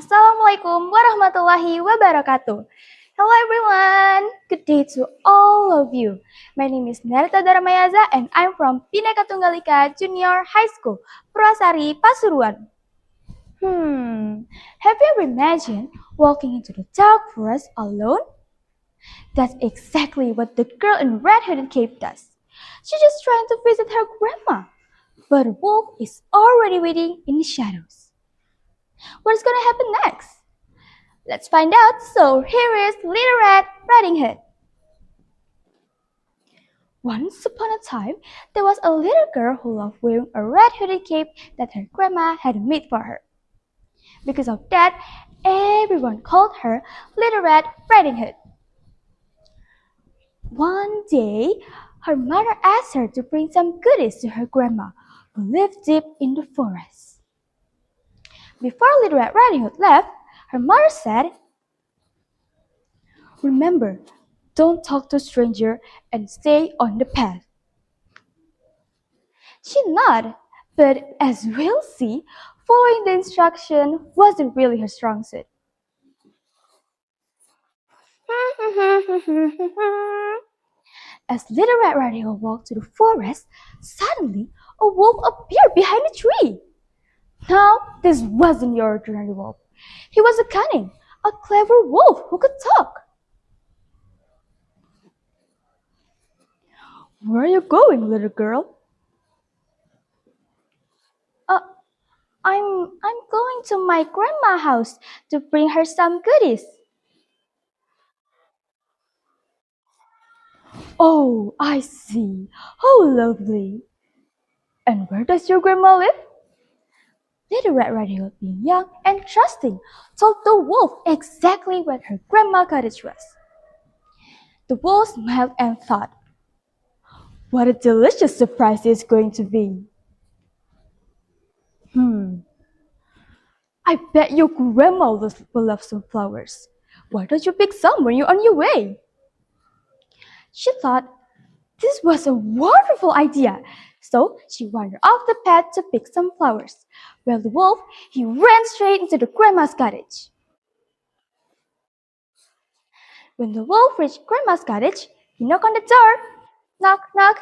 Assalamualaikum warahmatullahi wabarakatuh. Hello everyone, good day to all of you. My name is Narita Dharma Yaza and I'm from Bhinneka Tunggal Ika Junior High School, Purwasari, Pasuruan. Have you ever imagined walking into the dark forest alone? That's exactly what the girl in red hooded cape does. She's just trying to visit her grandma, but a wolf is already waiting in the shadows. What's gonna happen next? Let's find out. So here is Little Red Riding Hood. Once upon a time, there was a little girl who loved wearing a red hooded cape that her grandma had made for her. Because of that, everyone called her Little Red Riding Hood. One day, her mother asked her to bring some goodies to her grandma, who lived deep in the forest. Before Little Red Riding Hood left, her mother said, "Remember, don't talk to strangers and stay on the path." She nodded, but as we'll see, following the instruction wasn't really her strong suit. As Little Red Riding Hood walked to the forest, suddenly a wolf appeared behind a tree. Now, this wasn't your ordinary wolf. He was a cunning, a clever wolf who could talk. "Where are you going, little girl?" Uh, I'm going to my grandma's house to bring her some goodies." "Oh, I see. How lovely. And where does your grandma live?" Little Red Riding Hood, being young and trusting, told the wolf exactly where her grandma's cottage was. The wolf smiled and thought, "What a delicious surprise it's going to be. I bet your grandma will love some flowers. Why don't you pick some when you're on your way?" She thought this was a wonderful idea, so she wandered off the path to pick some flowers. While the wolf, he ran straight into the grandma's cottage. When the wolf reached grandma's cottage, he knocked on the door. Knock, knock.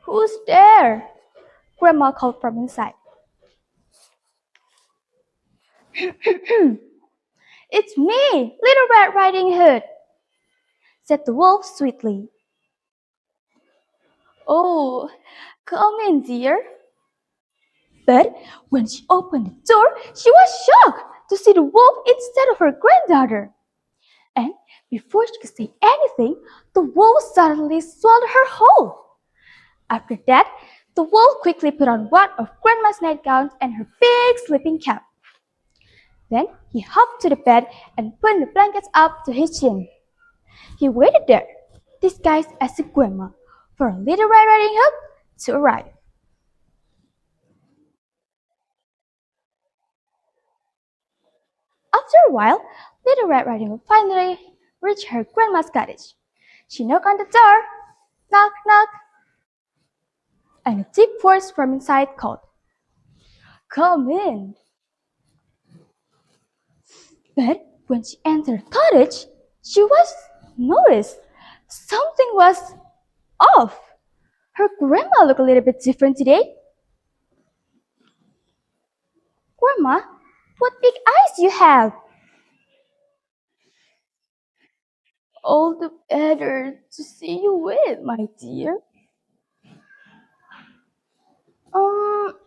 "Who's there?" Grandma called from inside. "It's me, Little Red Riding Hood," said the wolf sweetly. "Oh, come in, dear." But when she opened the door, she was shocked to see the wolf instead of her granddaughter. And before she could say anything, the wolf suddenly swallowed her whole. After that, the wolf quickly put on one of Grandma's nightgowns and her big sleeping cap. Then he hopped to the bed and put the blankets up to his chin. He waited there, disguised as a grandma, for a Little Red Riding Hood to arrive. After a while, Little Red Riding Hood finally reached her grandma's cottage. She knocked on the door. Knock, knock. And a deep voice from inside called, "Come in." But when she entered the cottage, she was noticed something was off. Her grandma looked a little bit different today. "Grandma, what big eyes you have!" "All the better to see you with, my dear." Um,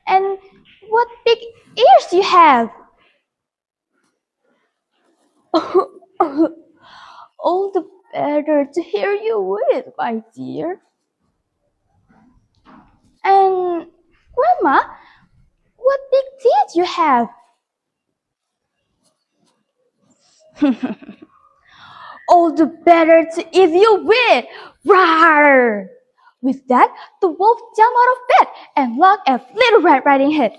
and what big ears you have!" "All the better to hear you with, my dear." "And Grandma, what big teeth you have!" "All the better to eat you with." Rawr! With that, the wolf jumped out of bed and looked at Little Red Riding Hood.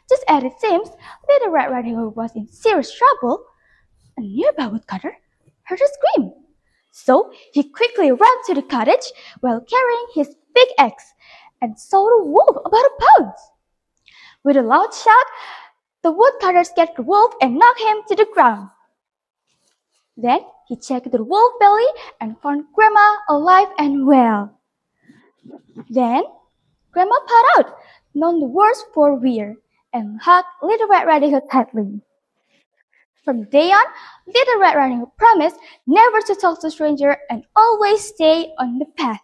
Just as it seems, Little Red Riding Hood was in serious trouble. A nearby woodcutter heard her scream. So he quickly ran to the cottage while carrying his big axe and saw the wolf about to pounce. With a loud shout, the woodcutters get the wolf and knock him to the ground. Then he checked the wolf's belly and found Grandma alive and well. Then Grandma put out, none the worse for wear, and hugged Little Red Riding Hood tightly. From day on, Little Red Riding Hood promised never to talk to strangers and always stay on the path.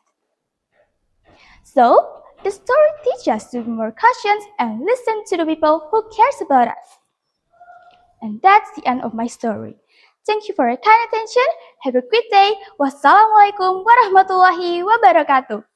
So, the story teaches us to be more cautious and listen to the people who cares about us. And that's the end of my story. Thank you for your kind attention. Have a great day. Wassalamualaikum warahmatullahi wabarakatuh.